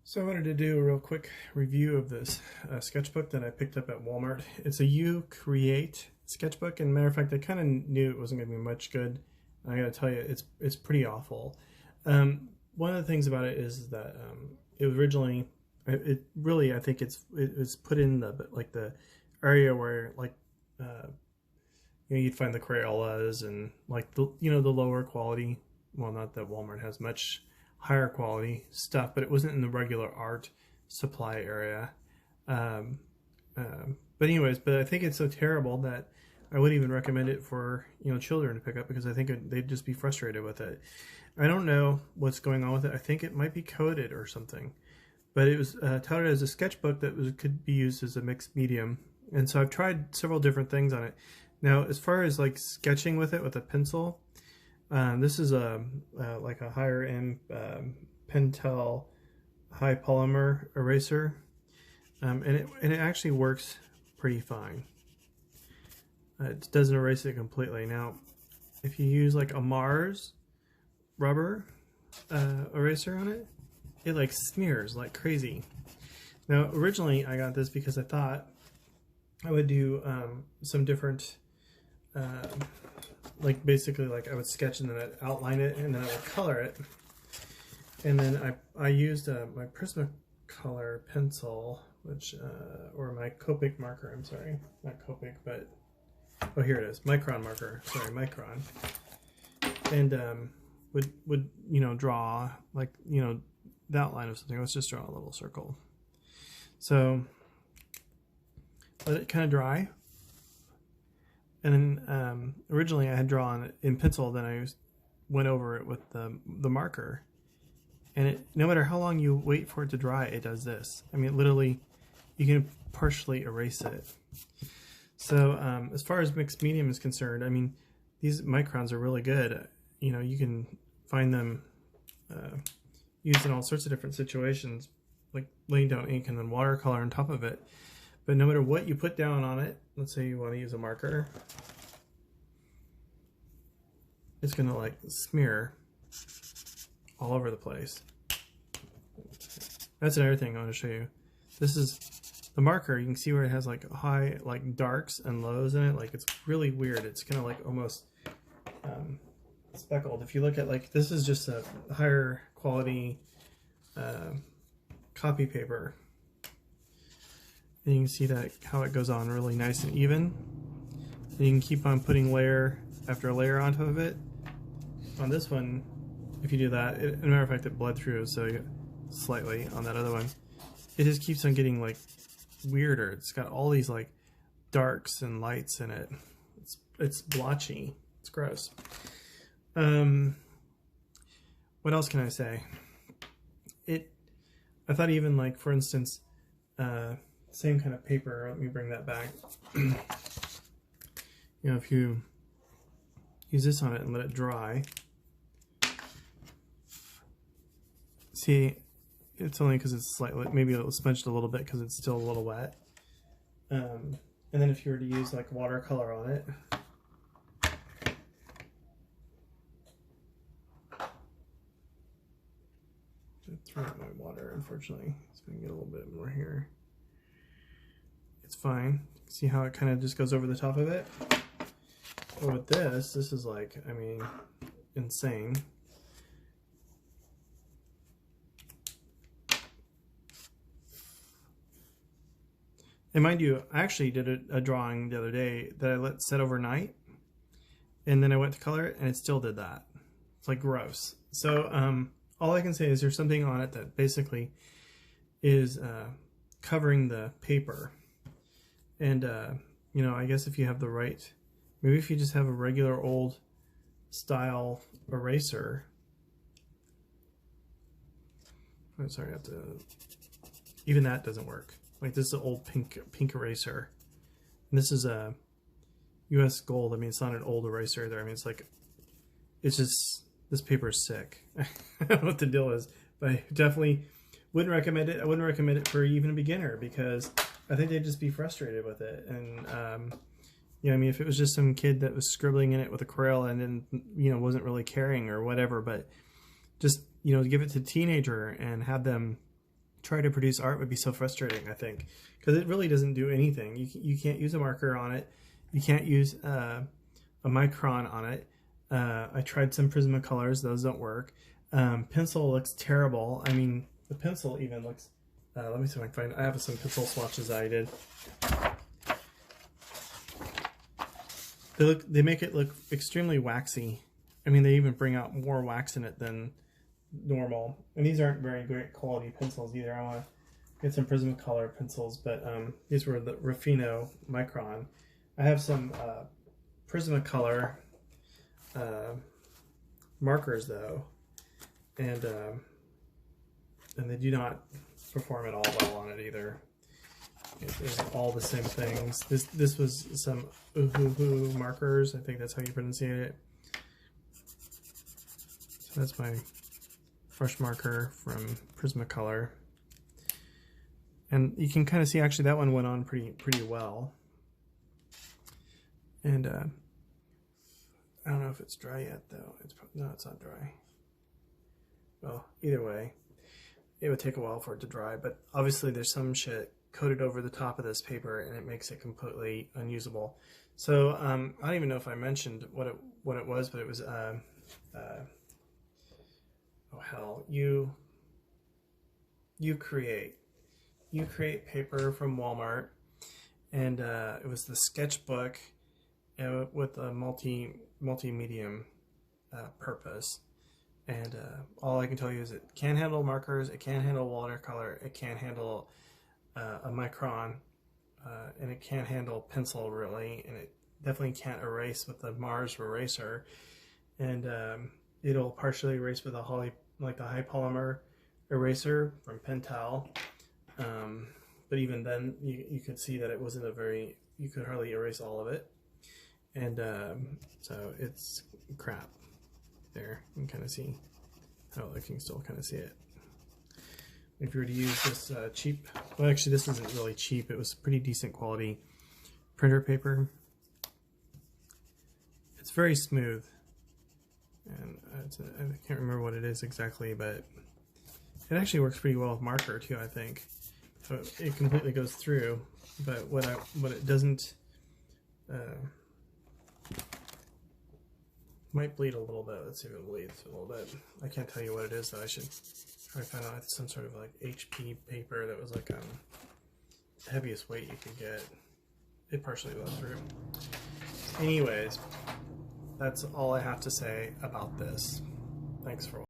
So I wanted to do a real quick review of this sketchbook that I picked up at Walmart. It's a Ucreate sketchbook, and matter of fact, I kind of knew it wasn't going to be much good. I got to tell you, it's pretty awful. One of the things about it is that it was originally, it really, I think it was put in the area where you'd find the Crayolas and the lower quality. Well, not that Walmart has much higher quality stuff, but it wasn't in the regular art supply area. But I think it's so terrible that I wouldn't even recommend it for children to pick up, because I think they'd just be frustrated with it. I don't know what's going on with it. I think it might be coded or something, but it was touted as a sketchbook that could be used as a mixed medium, and so I've tried several different things on it. Now, as far as like sketching with it with a pencil, this is like a higher end Pentel high polymer eraser, and it actually works pretty fine. It doesn't erase it completely. Now, if you use like a Mars rubber eraser on it, it like smears like crazy. Now, originally I got this because I thought I would do some different basically I would sketch and then I'd outline it and then I would color it, and then I used my Prismacolor pencil, which or my Copic marker. I'm sorry, not Copic, but oh, here it is, Micron marker. Sorry, Micron, and would draw the outline of something. Let's just draw a little circle. So let it kind of dry. And then originally I had drawn it in pencil, then I went over it with the marker. And no matter how long you wait for it to dry, it does this. I mean, literally, you can partially erase it. So as far as mixed medium is concerned, I mean, these microns are really good. You can find them used in all sorts of different situations, like laying down ink and then watercolor on top of it. But no matter what you put down on it, let's say you want to use a marker, it's going to smear all over the place. That's another thing I want to show you. This is the marker. You can see where it has high darks and lows in it. It's really weird. It's kind of almost speckled. If you look at this is just a higher quality copy paper. And you can see how it goes on really nice and even. And you can keep on putting layer after layer on top of it. On this one, if you do that, as a matter of fact, it bled through, so slightly on that other one. It just keeps on getting weirder. It's got all these darks and lights in it. It's blotchy. It's gross. What else can I say? I thought even for instance, same kind of paper. Let me bring that back. If you use this on it and let it dry, see, it's only because it's maybe it'll smudged a little bit because it's still a little wet. And then if you were to use watercolor on it, throw out my water, unfortunately, so I can get a little bit more here. It's fine. See how it kind of just goes over the top of it? But with this is I mean, insane. And mind you, I actually did a drawing the other day that I let set overnight, and then I went to color it, and it still did that. It's gross. So all I can say is there's something on it that basically is covering the paper. And, I guess if you have the right, maybe if you just have a regular old style eraser. I'm sorry, I have to, even that doesn't work. This is an old pink eraser. And this is a US gold. I mean, it's not an old eraser either. I mean, it's just, this paper is sick. I don't know what the deal is, but I definitely wouldn't recommend it. I wouldn't recommend it for even a beginner, because I think they'd just be frustrated with it. And I mean, if it was just some kid that was scribbling in it with a Crayola and then wasn't really caring or whatever, but just give it to a teenager and have them try to produce art would be so frustrating, I think, because it really doesn't do anything. You can't use a marker on it. You can't use a micron on it. I tried some Prismacolors, those don't work. Pencil looks terrible. I mean, the pencil even looks, let me see if I can find, I have some pencil swatches I did. They make it look extremely waxy. I mean, they even bring out more wax in it than normal. And these aren't very great quality pencils either. I want to get some Prismacolor pencils, but these were the Ruffino Micron. I have some Prismacolor markers though, and they do not perform at all well on it either. It's all the same things. This was some Uhuhu markers. I think that's how you pronounce it. So that's my brush marker from Prismacolor, and you can kind of see actually that one went on pretty well. And I don't know if it's dry yet though. No, it's not dry. Well, either way, it would take a while for it to dry, but obviously there's some shit coated over the top of this paper and it makes it completely unusable. So I don't even know if I mentioned what it was, but it was oh hell, Ucreate paper from Walmart, and it was the sketchbook with a multi-medium purpose. And all I can tell you is it can handle markers, it can handle watercolor, it can handle a micron, and it can't handle pencil really, and it definitely can't erase with the Mars eraser, and it'll partially erase with a high polymer eraser from Pentel, but even then you could see that it wasn't you could hardly erase all of it, and so it's crap. There, you can kind of see how you can still kind of see it. If you were to use this cheap, well actually this isn't really cheap, it was pretty decent quality printer paper. It's very smooth, and I can't remember what it is exactly, but it actually works pretty well with marker too, I think. So it completely goes through, but what it doesn't, might bleed a little bit. Let's see if it bleeds a little bit. I can't tell you what it is though. I should try to find out. It's some sort of like HP paper that was like the heaviest weight you could get. It partially went through. Anyways, that's all I have to say about this. Thanks for watching.